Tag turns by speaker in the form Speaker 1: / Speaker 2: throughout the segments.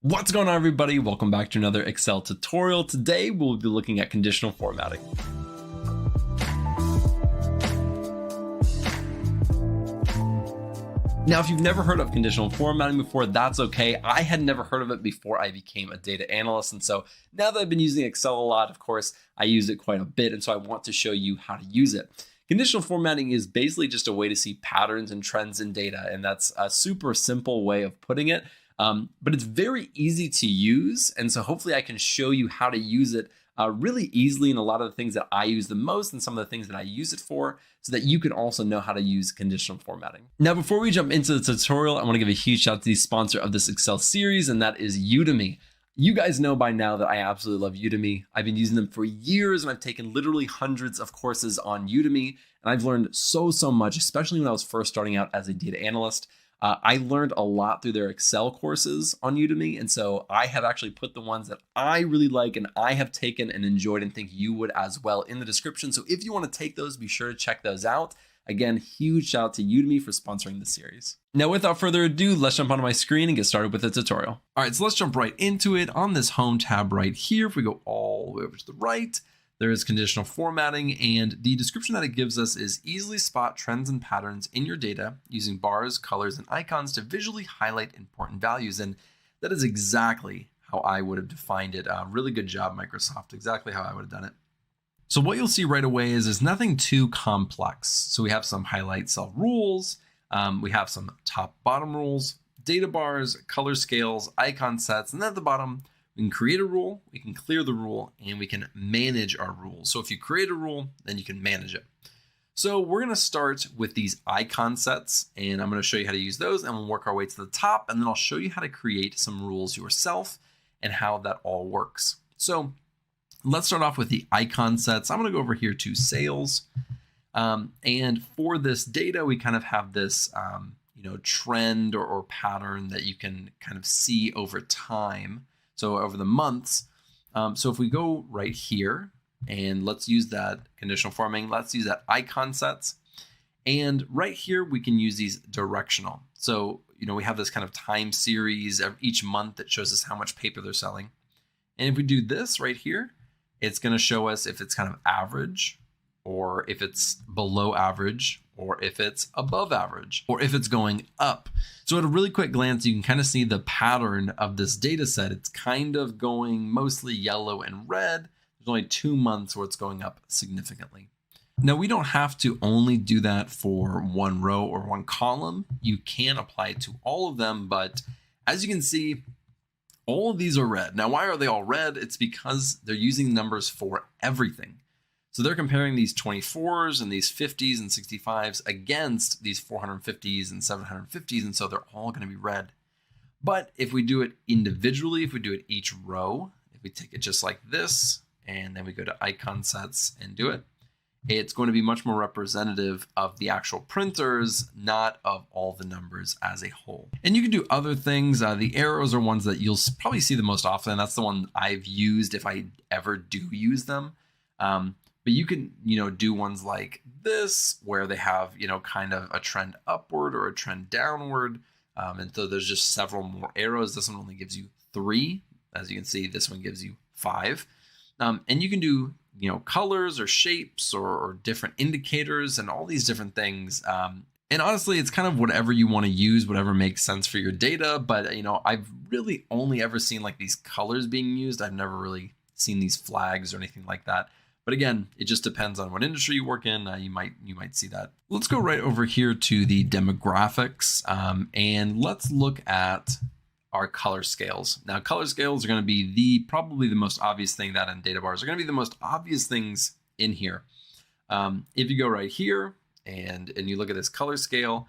Speaker 1: What's going on, everybody? Welcome back to another Excel tutorial. Today we'll be looking at conditional formatting. Now, if you've never heard of conditional formatting before, that's okay. I had never heard of it before I became a data analyst. And so now that I've been using Excel a lot, of course, I use it quite a bit. And so I want to show you how to use it. Conditional formatting is basically just a way to see patterns and trends in data. And that's a super simple way of putting it. But it's very easy to use. And so hopefully I can show you how to use it really easily in a lot of the things that I use the most and some of the things that I use it for, so that you can also know how to use conditional formatting. Now, before we jump into the tutorial, I want to give a huge shout out to the sponsor of this Excel series, and that is Udemy. You guys know by now that I absolutely love Udemy. I've been using them for years, and I've taken literally hundreds of courses on Udemy, and I've learned so much, especially when I was first starting out as a data analyst. I learned a lot through their Excel courses on Udemy. And so I have actually put the ones that I really like and I have taken and enjoyed and think you would as well in the description. So if you want to take those, be sure to check those out. Again, huge shout out to Udemy for sponsoring this series. Now, without further ado, let's jump onto my screen and get started with the tutorial. All right, so let's jump right into it. On this home tab right here, if we go all the way over to the right, there is conditional formatting, and the description that it gives us is easily spot trends and patterns in your data using bars, colors, and icons to visually highlight important values. And that is exactly how I would have defined it. Really good job, Microsoft. Exactly how I would have done it. So what you'll see right away is nothing too complex. So we have some highlight cell rules. We have some top bottom rules, data bars, color scales, icon sets, and then at the bottom, we can create a rule, we can clear the rule, and we can manage our rules. So if you create a rule, then you can manage it. So we're going to start with these icon sets, and I'm going to show you how to use those, and we'll work our way to the top, and then I'll show you how to create some rules yourself and how that all works. So let's start off with the icon sets. I'm going to go over here to sales. And for this data, we kind of have this trend or pattern that you can kind of see over time. So over the months. So if we go right here and let's use that conditional formatting, let's use that icon sets. And right here, we can use these directional. So, we have this kind of time series of each month that shows us how much paper they're selling. And if we do this right here, it's going to show us if it's kind of average, or if it's below average, or if it's above average, or if it's going up. So at a really quick glance, you can kind of see the pattern of this data set. It's kind of going mostly yellow and red. There's only 2 months where it's going up significantly. Now, we don't have to only do that for one row or one column. You can apply it to all of them, but as you can see, all of these are red. Now, why are they all red? It's because they're using numbers for everything. So they're comparing these 24s and these 50s and 65s against these 450s and 750s. And so they're all going to be red. But if we do it individually, if we do it each row, if we take it just like this, and then we go to icon sets and do it, it's going to be much more representative of the actual printers, not of all the numbers as a whole. And you can do other things. The arrows are ones that you'll probably see the most often. That's the one I've used if I ever do use them. But you can, do ones like this where they have, kind of a trend upward or a trend downward. And so there's just several more arrows. This one only gives you 3. As you can see, this one gives you 5. And you can do, colors or shapes or different indicators and all these different things. And honestly, it's kind of whatever you want to use, whatever makes sense for your data. But, I've really only ever seen like these colors being used. I've never really seen these flags or anything like that. But again, it just depends on what industry you work in. You might see that. Let's go right over here to the demographics, and let's look at our color scales. Now, color scales are going to be probably the most obvious thing that in data bars are going to be the most obvious things in here. If you go right here and you look at this color scale,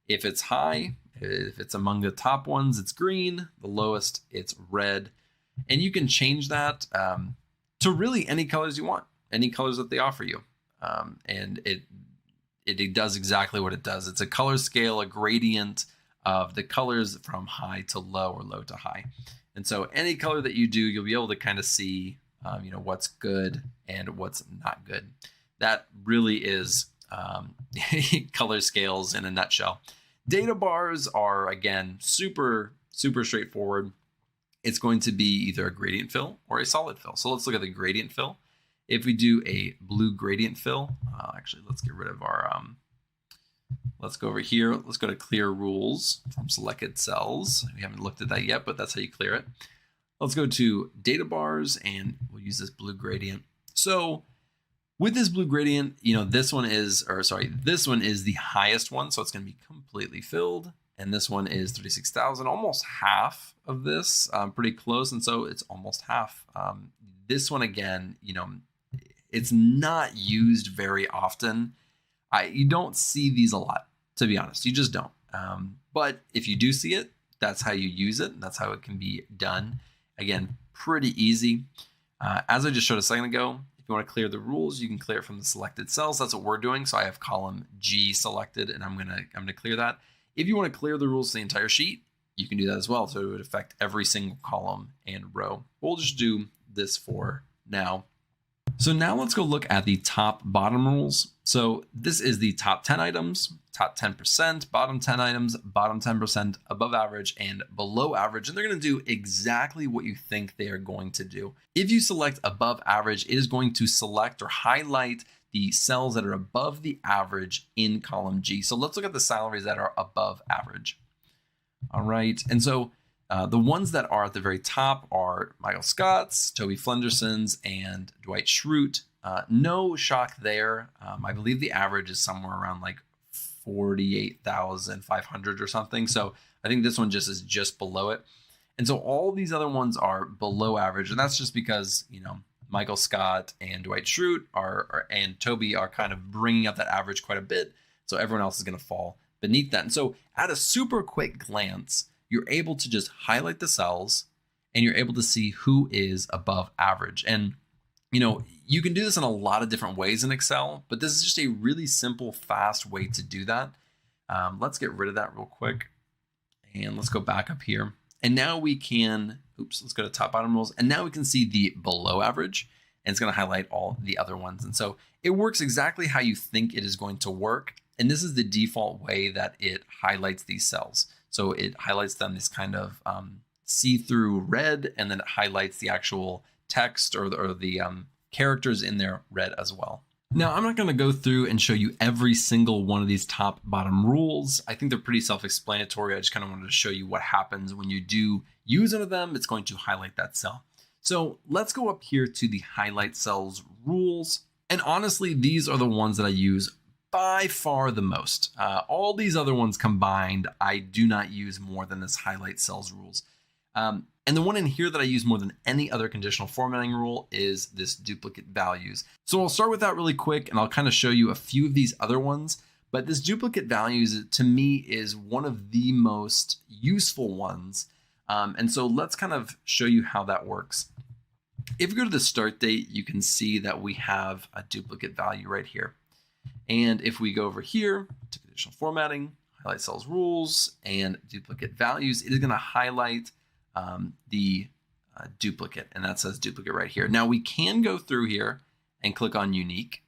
Speaker 1: if it's high, if it's among the top ones, it's green. The lowest, it's red, and you can change that to really any colors you want. Any colors that they offer you. And it does exactly what it does. It's a color scale, a gradient of the colors from high to low or low to high. And so any color that you do, you'll be able to kind of see, what's good and what's not good. That really is color scales in a nutshell. Data bars are, again, super straightforward. it's going to be either a gradient fill or a solid fill. So let's look at the gradient fill. If we do a blue gradient fill, actually, let's get rid of our, let's go over here. Let's go to clear rules from selected cells. We haven't looked at that yet, but that's how you clear it. Let's go to data bars and we'll use this blue gradient. So with this blue gradient, this one is the highest one. So it's going to be completely filled. And this one is 36,000, almost half of this, pretty close. And so it's almost half. This one, again, it's not used very often. You don't see these a lot, to be honest. You just don't. But if you do see it, that's how you use it. That's how it can be done. Again, pretty easy. As I just showed a second ago, if you want to clear the rules, you can clear it from the selected cells. That's what we're doing. So I have column G selected, and I'm gonna clear that. If you want to clear the rules to the entire sheet, you can do that as well. So it would affect every single column and row. We'll just do this for now. So now let's go look at the top bottom rules. So this is the top 10 items, top 10%, bottom 10 items, bottom 10%, above average, and below average. And they're going to do exactly what you think they are going to do. If you select above average, it is going to select or highlight the cells that are above the average in column G. So let's look at the salaries that are above average. All right. And so the ones that are at the very top are Michael Scott's, Toby Flenderson's, and Dwight Schrute. No shock there. I believe the average is somewhere around like 48,500 or something. So I think this one is just below it. And so all these other ones are below average. And that's just because, Michael Scott and Dwight Schrute and Toby are kind of bringing up that average quite a bit. So everyone else is going to fall beneath that. And so at a super quick glance, you're able to just highlight the cells and you're able to see who is above average. And, you can do this in a lot of different ways in Excel, but this is just a really simple, fast way to do that. Let's get rid of that real quick. And let's go back up here. And now we can, let's go to top bottom rules. And now we can see the below average, and it's going to highlight all the other ones. And so it works exactly how you think it is going to work. And this is the default way that it highlights these cells. So it highlights them this kind of see-through red, and then it highlights the actual text or the characters in there red as well. Now, I'm not going to go through and show you every single one of these top bottom rules. I think they're pretty self-explanatory. I just kind of wanted to show you what happens when you do use one of them. It's going to highlight that cell. So let's go up here to the highlight cells rules. And honestly, these are the ones that I use by far the most. All these other ones combined, I do not use more than this highlight cells rules. And the one in here that I use more than any other conditional formatting rule is this duplicate values. So I'll start with that really quick, and I'll kind of show you a few of these other ones. But this duplicate values, to me, is one of the most useful ones. And so let's kind of show you how that works. If you go to the start date, you can see that we have a duplicate value right here. And if we go over here to conditional formatting, highlight cells rules, and duplicate values, it is going to highlight the duplicate, and that says duplicate right here. Now we can go through here and click on unique,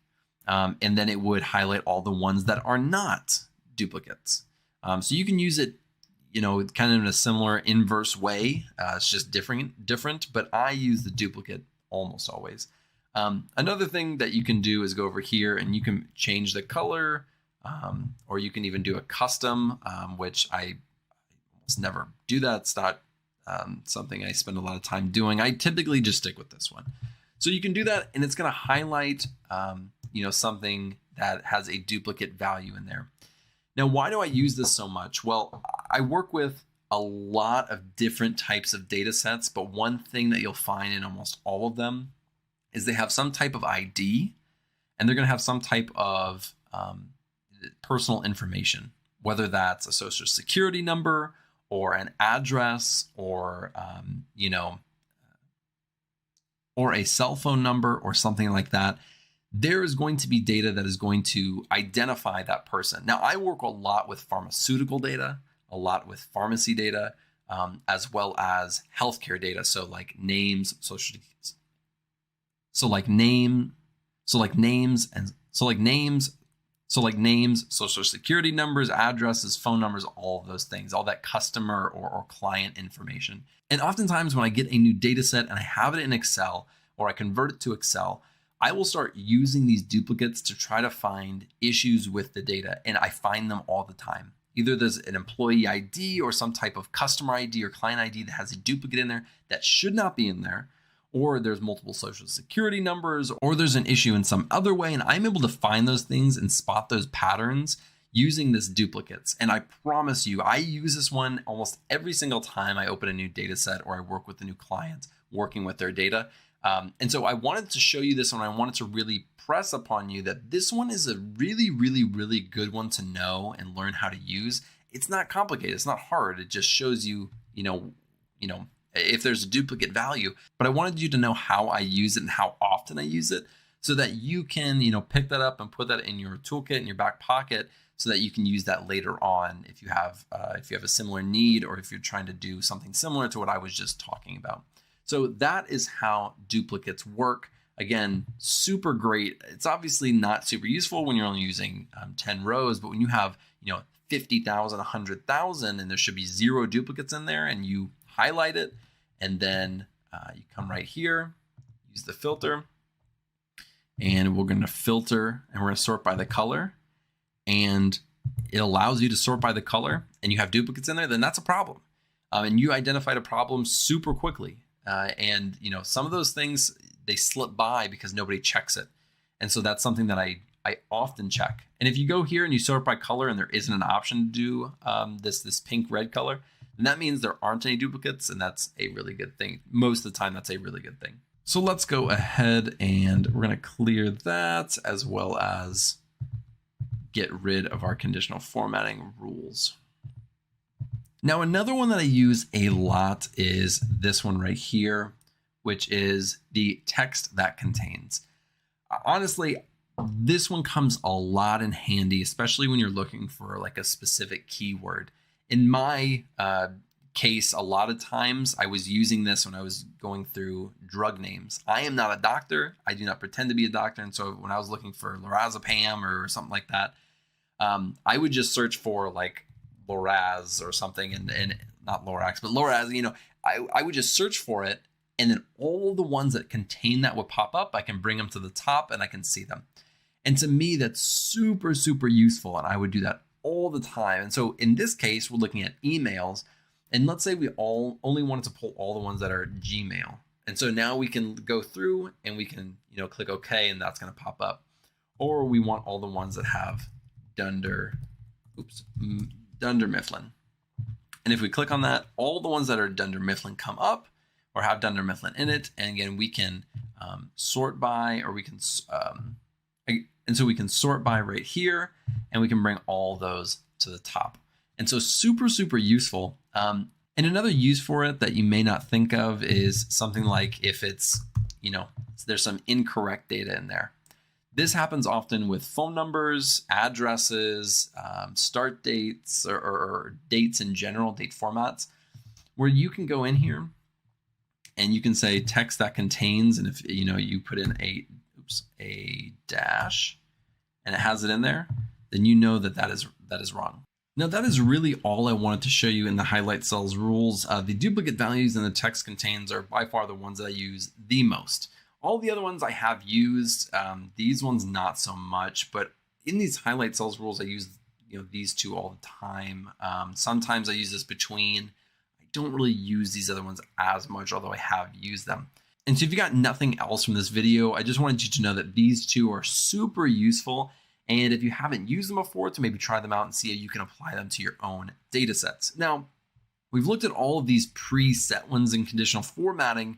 Speaker 1: and then it would highlight all the ones that are not duplicates. So you can use it, kind of in a similar inverse way. It's just different, but I use the duplicate almost always. Another thing that you can do is go over here and you can change the color, or you can even do a custom, which I almost never do that. It's not something I spend a lot of time doing. I typically just stick with this one. So you can do that, and it's going to highlight, something that has a duplicate value in there. Now, why do I use this so much? Well, I work with a lot of different types of data sets, but one thing that you'll find in almost all of them is they have some type of ID, and they're going to have some type of personal information, whether that's a social security number or an address or, or a cell phone number or something like that. There is going to be data that is going to identify that person. Now, I work a lot with pharmaceutical data, a lot with pharmacy data, as well as healthcare data. So like names, names, So like names, social security numbers, addresses, phone numbers, all of those things, all that customer or client information. And oftentimes when I get a new data set and I have it in Excel or I convert it to Excel, I will start using these duplicates to try to find issues with the data. And I find them all the time. Either there's an employee ID or some type of customer ID or client ID that has a duplicate in there that should not be in there, or there's multiple social security numbers, or there's an issue in some other way. And I'm able to find those things and spot those patterns using this duplicates. And I promise you, I use this one almost every single time I open a new data set or I work with a new client working with their data. And so I wanted to show you this one. I wanted to really press upon you that this one is a really, really, really good one to know and learn how to use. It's not complicated. It's not hard. It just shows you, if there's a duplicate value. But I wanted you to know how I use it and how often I use it so that you can, pick that up and put that in your toolkit in your back pocket so that you can use that later on if you have a similar need or if you're trying to do something similar to what I was just talking about. So that is how duplicates work. Again, super great. It's obviously not super useful when you're only using 10 rows, but when you have 50,000, 100,000, and there should be 0 duplicates in there, and you highlight it, and then you come right here, use the filter, and we're going to filter, and we're going to sort by the color, and it allows you to sort by the color, and you have duplicates in there, then that's a problem. And you identified a problem super quickly. And some of those things, they slip by because nobody checks it. And so that's something that I often check. And if you go here and you sort by color and there isn't an option to do this pink red color, then that means there aren't any duplicates, and that's a really good thing. Most of the time, that's a really good thing. So let's go ahead and we're going to clear that as well as get rid of our conditional formatting rules. Now, another one that I use a lot is this one right here, which is the text that contains. Honestly, this one comes a lot in handy, especially when you're looking for like a specific keyword. In my case, a lot of times I was using this when I was going through drug names. I am not a doctor. I do not pretend to be a doctor. And so when I was looking for lorazepam or something like that, I would just search for like Loraz or something, and not Lorax, but Loraz, I would just search for it, and then all the ones that contain that would pop up. I can bring them to the top and I can see them. And to me, that's super, super useful. And I would do that all the time. And so in this case, we're looking at emails, and let's say we only wanted to pull all the ones that are Gmail. And so now we can go through and we can, click OK, and that's going to pop up. Or we want all the ones that have Dunder Mifflin. And if we click on that, all the ones that are Dunder Mifflin come up or have Dunder Mifflin in it. And again, we can sort by, or we can, and so we can sort by right here, and we can bring all those to the top. And so super, super useful. And another use for it that you may not think of is something like if it's, there's some incorrect data in there. This happens often with phone numbers, addresses, start dates, or dates in general, date formats, where you can go in here and you can say text that contains, and if you put in a dash and it has it in there, then that is wrong. Now that is really all I wanted to show you in the highlight cells rules. The duplicate values in the text contains are by far the ones that I use the most. All the other ones I have used, these ones not so much, but in these highlight cells rules, I use these two all the time. Sometimes I use this between. I don't really use these other ones as much, although I have used them. And so if you got nothing else from this video, I just wanted you to know that these two are super useful. And if you haven't used them before, to maybe try them out and see how you can apply them to your own data sets. Now, we've looked at all of these preset ones in conditional formatting,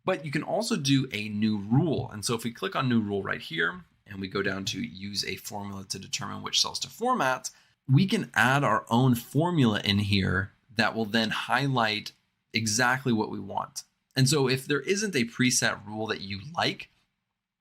Speaker 1: but you can also do a new rule. And so if we click on new rule right here, and we go down to use a formula to determine which cells to format, we can add our own formula in here that will then highlight exactly what we want. And so if there isn't a preset rule that you like,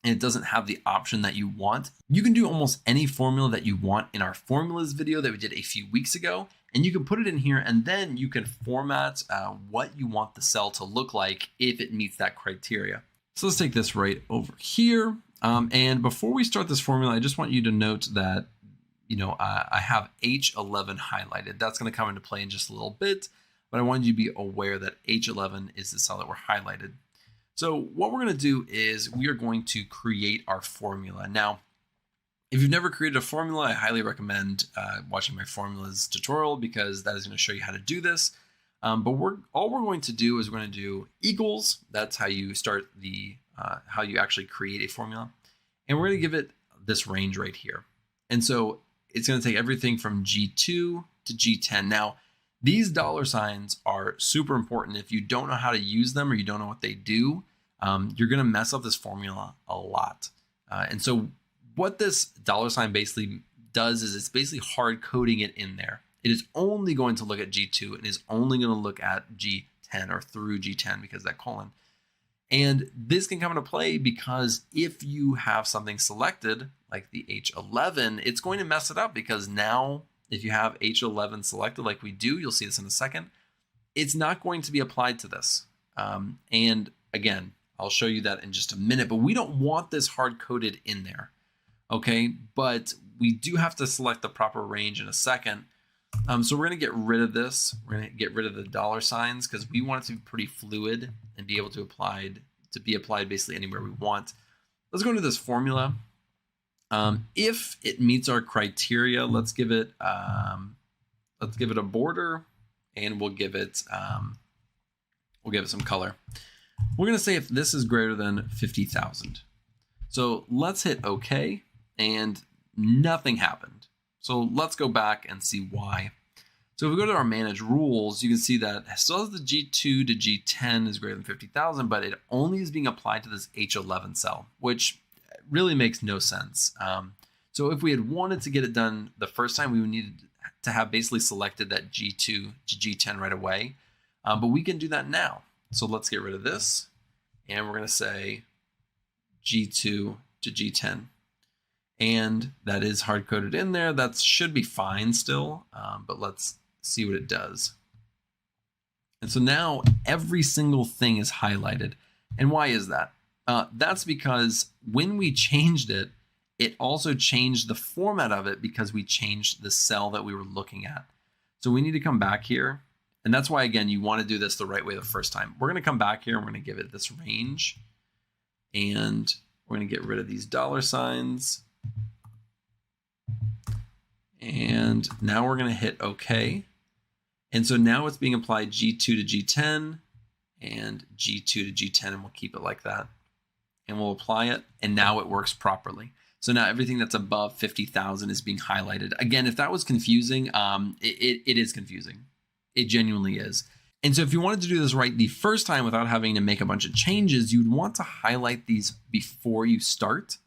Speaker 1: and it doesn't have the option that you want, you can do almost any formula that you want in our formulas video that we did a few weeks ago. And you can put it in here, and then you can format what you want the cell to look like if it meets that criteria. So let's take this right over here. And before we start this formula, I just want you to note that I have H11 highlighted. That's going to come into play in just a little bit, but I wanted you to be aware that H11 is the cell that we're highlighted. So what we're going to do is we are going to create our formula. Now, if you've never created a formula, I highly recommend watching my formulas tutorial, because that is going to show you how to do this. But all we're going to do is we're going to do equals. That's how you start how you actually create a formula. And we're going to give it this range right here. And so it's going to take everything from G2 to G10. Now, these dollar signs are super important. If you don't know how to use them or you don't know what they do, you're going to mess up this formula a lot. And so what this dollar sign basically does is it's basically hard coding it in there. It is only going to look at G2 and is only going to look at G10 or through G10 because of that colon. And this can come into play because if you have something selected like the H11, it's going to mess it up, because now if you have H11 selected like we do, you'll see this in a second, it's not going to be applied to this. And again, I'll show you that in just a minute, but we don't want this hard coded in there. Okay, but we do have to select the proper range in a second. So we're going to get rid of this. We're going to get rid of the dollar signs because we want it to be pretty fluid and be able to be applied basically anywhere we want. Let's go into this formula. If it meets our criteria, let's give it a border, and we'll give it some color. We're going to say if this is greater than 50,000. So let's hit OK, and nothing happened. So let's go back and see why. So if we go to our manage rules, you can see that it still has the G2 to G10 is greater than 50,000, but it only is being applied to this H11 cell, which really makes no sense. So if we had wanted to get it done the first time, we would need to have basically selected that G2 to G10 right away. But we can do that now. So let's get rid of this, and we're going to say G2 to G10. And that is hard coded in there. That should be fine still, but let's see what it does. And so now every single thing is highlighted. And why is that? That's because when we changed it, it also changed the format of it because we changed the cell that we were looking at. So we need to come back here. And that's why, again, you want to do this the right way the first time. We're going to come back here and we're going to give it this range. And we're going to get rid of these dollar signs. And now we're going to hit OK. And so now it's being applied G2 to G10 and G2 to G10, and we'll keep it like that. And we'll apply it, and now it works properly. So now everything that's above 50,000 is being highlighted. Again, if that was confusing, it is confusing. It genuinely is. And so if you wanted to do this right the first time without having to make a bunch of changes, you'd want to highlight these before you start.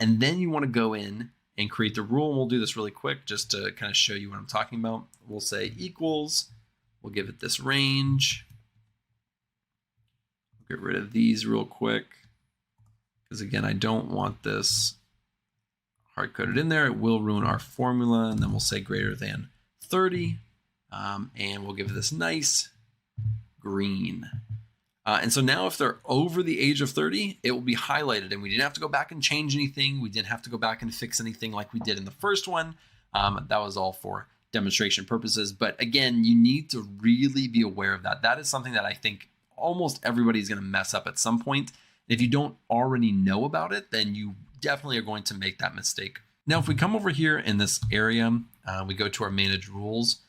Speaker 1: And then you want to go in and create the rule. And we'll do this really quick just to kind of show you what I'm talking about. We'll say equals. We'll give it this range. Get rid of these real quick, because again, I don't want this hard-coded in there. It will ruin our formula. And then we'll say greater than 30. And we'll give it this nice green. And so now if they're over the age of 30, it will be highlighted, and we didn't have to go back and change anything. We didn't have to go back and fix anything like we did in the first one. That was all for demonstration purposes. But again, you need to really be aware of that. That is something that I think almost everybody's going to mess up at some point. If you don't already know about it, then you definitely are going to make that mistake. Now, if we come over here in this area, we go to our manage rules,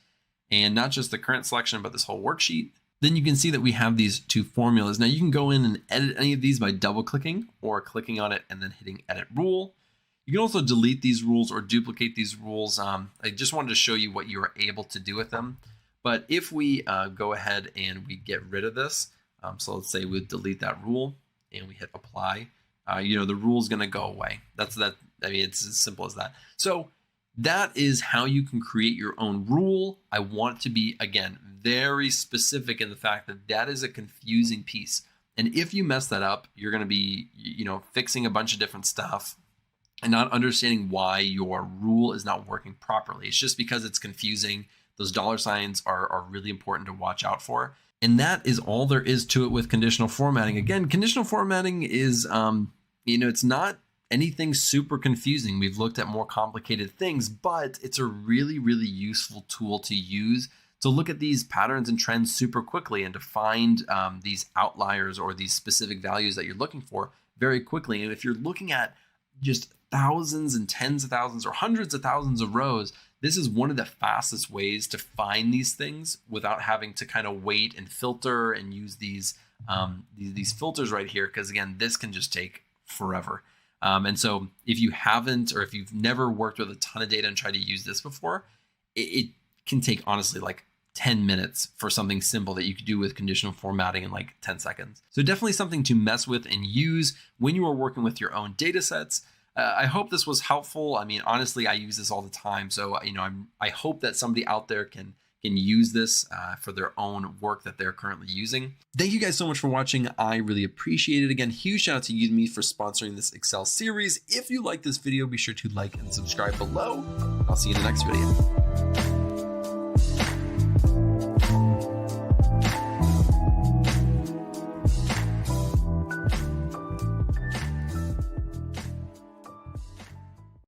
Speaker 1: and not just the current selection, but this whole worksheet, then you can see that we have these two formulas. Now you can go in and edit any of these by double clicking or clicking on it and then hitting edit rule. You can also delete these rules or duplicate these rules. I just wanted to show you what you are able to do with them. But if we go ahead and we get rid of this, so let's say we delete that rule and we hit apply, the rule is going to go away. That's that. I mean, it's as simple as that. So that is how you can create your own rule. I want to be, again, very specific in the fact that that is a confusing piece. And if you mess that up, you're going to be, fixing a bunch of different stuff and not understanding why your rule is not working properly. It's just because it's confusing. Those dollar signs are really important to watch out for. And that is all there is to it with conditional formatting. Again, conditional formatting is, it's not anything super confusing. We've looked at more complicated things, but it's a really, really useful tool to use to look at these patterns and trends super quickly and to find these outliers or these specific values that you're looking for very quickly. And if you're looking at just thousands and tens of thousands or hundreds of thousands of rows, this is one of the fastest ways to find these things without having to kind of wait and filter and use these filters right here. Because again, this can just take forever. And so if you haven't, or if you've never worked with a ton of data and tried to use this before, it can take honestly like 10 minutes for something simple that you could do with conditional formatting in like 10 seconds. So definitely something to mess with and use when you are working with your own data sets. I hope this was helpful. I mean, honestly, I use this all the time. So, I hope that somebody out there can use this for their own work that they're currently using. Thank you guys so much for watching. I really appreciate it. Again, huge shout out to Udemy for sponsoring this Excel series. If you like this video, be sure to like and subscribe below. I'll see you in the next video.